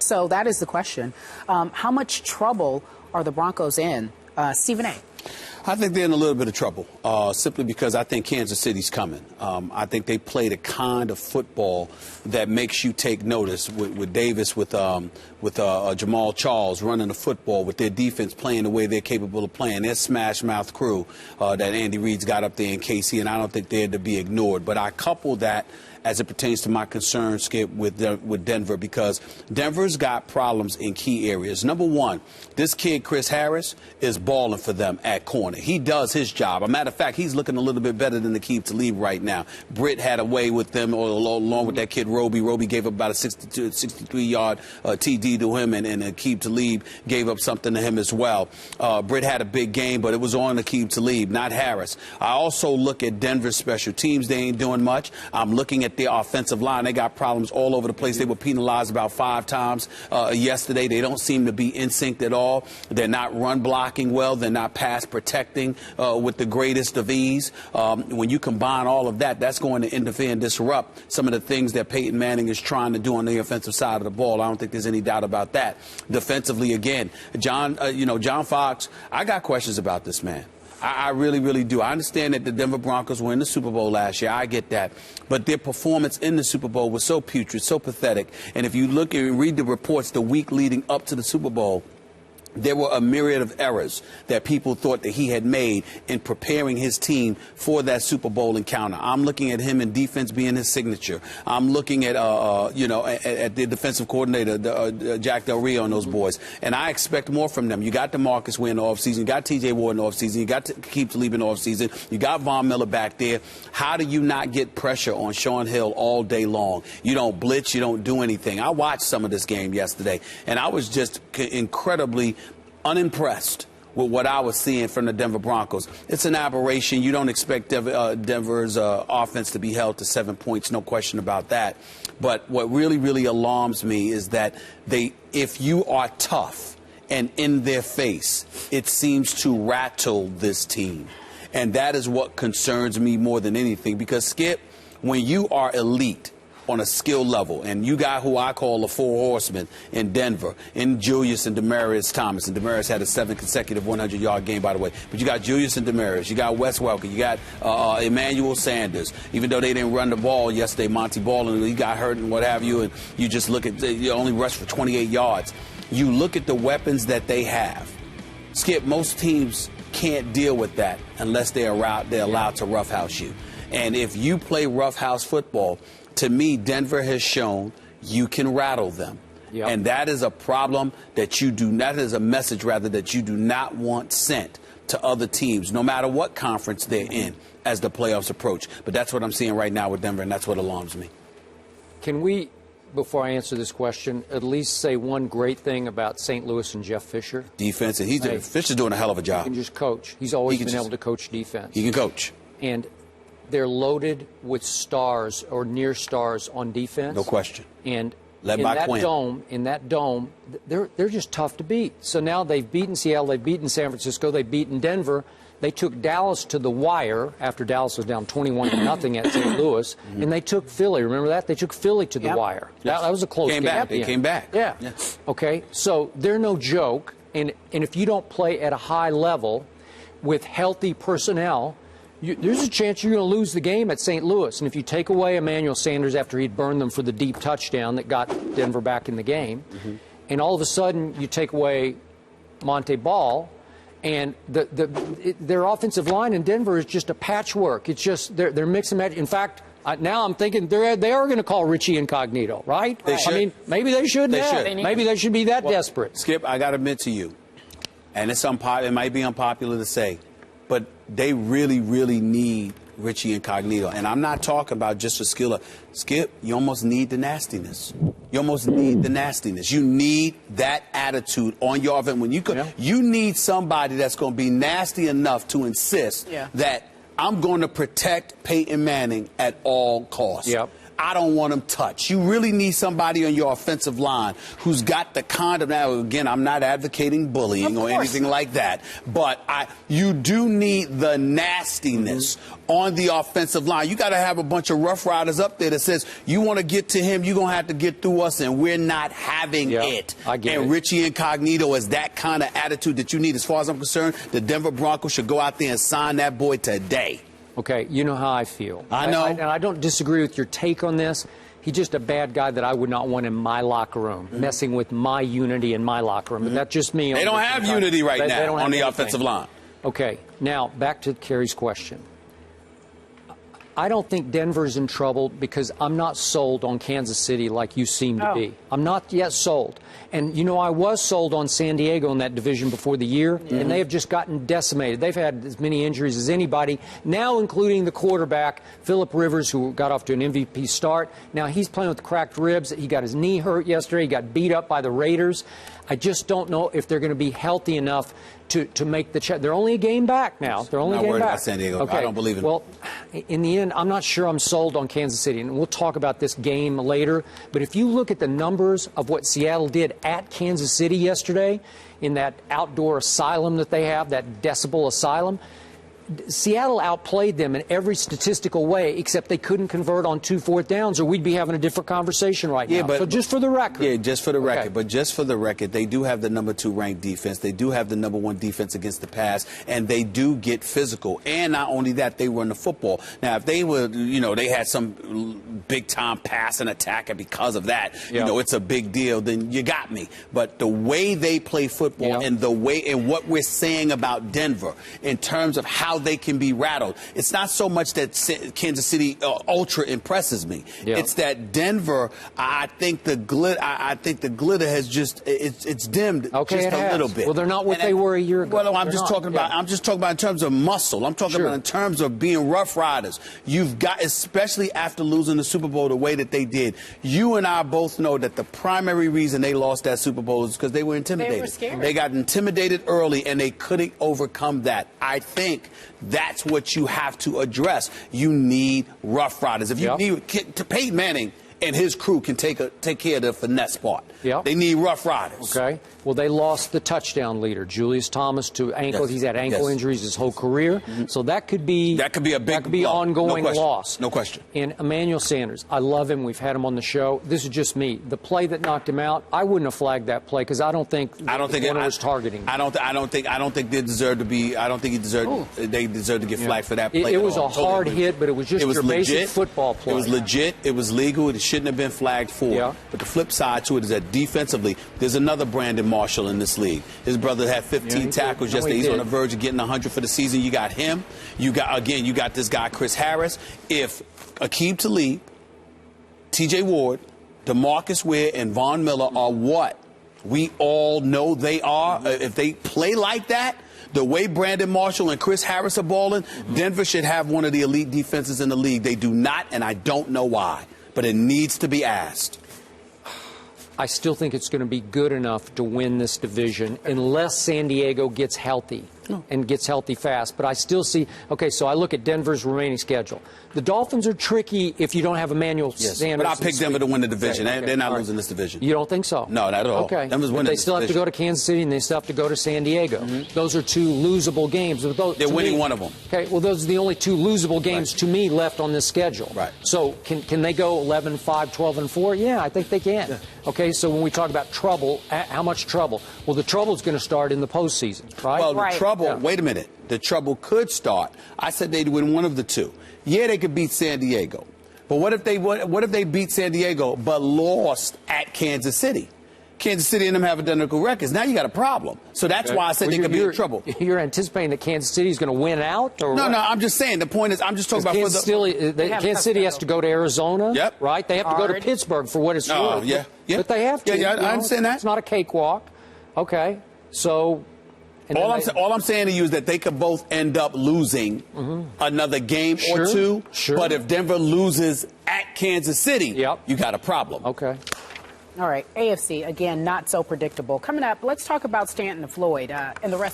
So that is the question. How much trouble are the Broncos in? Stephen A. I think they're in a little bit of trouble, simply because I think Kansas City's coming. I think they played a kind of football that makes you take notice with Davis, with Jamal Charles running the football, with their defense playing the way they're capable of playing. Their smash-mouth crew that Andy Reid's got up there in KC, and I don't think they're to be ignored. But I couple that as it pertains to my concern, Skip, with Denver, because Denver's got problems in key areas. Number one, this kid, Chris Harris, is balling for them at corner. He does his job. A matter of fact, he's looking a little bit better than Aqib Talib right now. Britt had a way with them, along with that kid, Roby. Roby gave up about a 63-yard TD to him, and Aqib Talib gave up something to him as well. Britt had a big game, but it was on Aqib Talib, not Harris. I also look at Denver's special teams. They ain't doing much. I'm looking at their offensive line. They got problems all over the place. They were penalized about 5 times yesterday. They don't seem to be in sync at all. They're not run blocking well. They're not pass protecting with the greatest of ease. When you combine all of that, that's going to interfere and disrupt some of the things that Peyton Manning is trying to do on the offensive side of the ball. I don't think there's any doubt about that. Defensively, again, John Fox, I got questions about this man. I really, really do. I understand that the Denver Broncos were in the Super Bowl last year. I get that. But their performance in the Super Bowl was so putrid, so pathetic. And if you look and read the reports the week leading up to the Super Bowl, there were a myriad of errors that people thought that he had made in preparing his team for that Super Bowl encounter. I'm looking at him in defense being his signature. I'm looking at, at the defensive coordinator, Jack Del Rio, and those boys. And I expect more from them. You got DeMarcus Ware in the offseason. You got T.J. Ward in the offseason. You got Aqib Talib in the offseason. You got Von Miller back there. How do you not get pressure on Sean Hill all day long? You don't blitz. You don't do anything. I watched some of this game yesterday, and I was just incredibly unimpressed with what I was seeing from the Denver Broncos. It's an aberration. You don't expect Denver's offense to be held to 7 points, no question about that. But what really, really alarms me is that if you are tough and in their face, it seems to rattle this team. And that is what concerns me more than anything, because, Skip, when you are elite on a skill level, and you got who I call the 4 horsemen in Denver, in Julius and Demaryius Thomas, and Demaryius had a 7 consecutive 100-yard game, by the way. But you got Julius and Demaryius, you got Wes Welker, you got Emmanuel Sanders. Even though they didn't run the ball yesterday, Monty Ball, and he got hurt and what have you, and you just look at, you only rushed for 28 yards. You look at the weapons that they have. Skip, most teams can't deal with that unless they're allowed to roughhouse you. And if you play roughhouse football, to me, Denver has shown you can rattle them. Yep. And that is a problem that that is a message, rather, that you do not want sent to other teams, no matter what conference they're in, as the playoffs approach. But that's what I'm seeing right now with Denver, and that's what alarms me. Can we, before I answer this question, at least say one great thing about St. Louis and Jeff Fisher? Defense, and Fisher's doing a hell of a job. He can just coach. He's always been able to coach defense. He can coach. And they're loaded with stars or near stars on defense. No question. And in that dome, they're just tough to beat. So now they've beaten Seattle, they've beaten San Francisco, they've beaten Denver. They took Dallas to the wire after Dallas was down 21-0 at St. Louis, and they took Philly. Remember that? They took Philly to the wire. Yes. That was a close game. They came back. Yeah. Yes. Okay. So they're no joke, and if you don't play at a high level with healthy personnel, there's a chance you're going to lose the game at St. Louis. And if you take away Emmanuel Sanders after he'd burned them for the deep touchdown that got Denver back in the game, and all of a sudden you take away Monte Ball, and their offensive line in Denver is just a patchwork. It's just they're mix and match. In fact, now I'm thinking they are going to call Richie Incognito, right? They should. I mean, maybe they should. Maybe they should be that desperate. Skip, I got to admit to you, and it might be unpopular to say, but they really, really need Richie Incognito. And I'm not talking about just a skill. Skip, you almost need the nastiness. You almost need the nastiness. You need that attitude on your event. When you need somebody that's going to be nasty enough to insist that I'm going to protect Peyton Manning at all costs. Yep. I don't want him touched. You really need somebody on your offensive line who's got the kind of, now again, I'm not advocating bullying or anything like that, but you do need the nastiness on the offensive line. You got to have a bunch of Rough Riders up there that says, you want to get to him, you're going to have to get through us, and we're not having it. I get and it. Richie Incognito is that kind of attitude that you need. As far as I'm concerned, the Denver Broncos should go out there and sign that boy today. Okay, you know how I feel. I know. And I don't disagree with your take on this. He's just a bad guy that I would not want in my locker room, messing with my unity in my locker room. But that's just me. They don't have unity right now they don't on the anything. offensive line. Okay, now back to Kerry's question. I don't think Denver's in trouble because I'm not sold on Kansas City like you seem to be. I'm not yet sold. And, you know, I was sold on San Diego in that division before the year, and they have just gotten decimated. They've had as many injuries as anybody, now including the quarterback, Phillip Rivers, who got off to an MVP start. Now he's playing with cracked ribs. He got his knee hurt yesterday. He got beat up by the Raiders. I just don't know if they're going to be healthy enough to make the check. They're only a game back now. They're only a game back. I'm not worried about San Diego. Okay. I don't believe in Well, in the end, I'm not sure I'm sold on Kansas City, and we'll talk about this game later. But if you look at the numbers of what Seattle did at Kansas City yesterday in that outdoor asylum that they have, that decibel asylum, Seattle outplayed them in every statistical way, except they couldn't convert on 2 4th downs, or we'd be having a different conversation right now. But, so just for the record. Yeah, just for the record. But just for the record, they do have the #2 ranked defense. They do have the #1 defense against the pass, and they do get physical. And not only that, they run the football. Now, if they were, you know, they had some big-time passing attack, and because of that, you know, it's a big deal, then you got me. But the way they play football and the way and what we're saying about Denver in terms of how they can be rattled. It's not so much that Kansas City ultra impresses me. It's that Denver. I think the glitter has just it's dimmed just a little bit. Well, they're not what they were a year ago. Well, I'm just talking about in terms of muscle. I'm talking about in terms of being Rough Riders. You've got, especially after losing the Super Bowl the way that they did. You and I both know that the primary reason they lost that Super Bowl is because they were intimidated. They were scared. They got intimidated early, and they couldn't overcome that. I think that's what you have to address. You need Rough Riders. If you need to, Peyton Manning and his crew can take care of the finesse part. They need Rough Riders. Okay. Well, they lost the touchdown leader, Julius Thomas, to ankle. He's had ankle injuries his whole career. So that could be a big ongoing loss. No question. And Emmanuel Sanders, I love him. We've had him on the show. This is just me. The play that knocked him out, I wouldn't have flagged that play because I don't think the corner was targeting. I don't think they deserve to be. I don't think they deserve to get flagged for that play. It was a hard hit, but it was just your basic football play. It was legit. It was legal. It shouldn't have been flagged for. But the flip side to it is that defensively, there's another Brandon Marshall in this league. His brother had 15 tackles yesterday. He's on the verge of getting 100 for the season. You got him. You got this guy, Chris Harris. If Aqib Talib, TJ Ward, DeMarcus Ware, and Von Miller are what we all know they are, if they play like that, the way Brandon Marshall and Chris Harris are balling, Denver should have one of the elite defenses in the league. They do not, and I don't know why. But it needs to be asked. I still think it's going to be good enough to win this division unless San Diego gets healthy and gets healthy fast. But I still see, okay, so I look at Denver's remaining schedule. The Dolphins are tricky if you don't have Emmanuel Sanders. But I picked Denver to win the division. They're not losing this division. You don't think so? No, not at all. Okay. Denver's winning They still have to go to Kansas City and they still have to go to San Diego. Those are two losable games. They're winning one of them. Okay, well, those are the only two losable games to me left on this schedule. Right. So can they go 11-5, 12-4? Yeah, I think they can. Yeah. Okay, so when we talk about trouble, how much trouble? Well, the trouble is going to start in the postseason, right? Well, the trouble, wait a minute. The trouble could start. I said they'd win one of the two. Yeah, they could beat San Diego. But what if they beat San Diego but lost at Kansas City? Kansas City and them have identical records. Now you got a problem. So that's why I said they could be in trouble. You're anticipating that Kansas City is going to win out? Or no, I'm just saying. The point is, I'm just talking about Kansas City has to go to Arizona, right? They have to go to Pittsburgh for what it's worth. Yeah. But they have to. Yeah, I understand that. It's not a cakewalk. Okay, so... All I'm saying to you is that they could both end up losing another game or two. But if Denver loses at Kansas City, you got a problem. Okay. All right, AFC, again, not so predictable. Coming up, let's talk about Stanton and Floyd and the rest.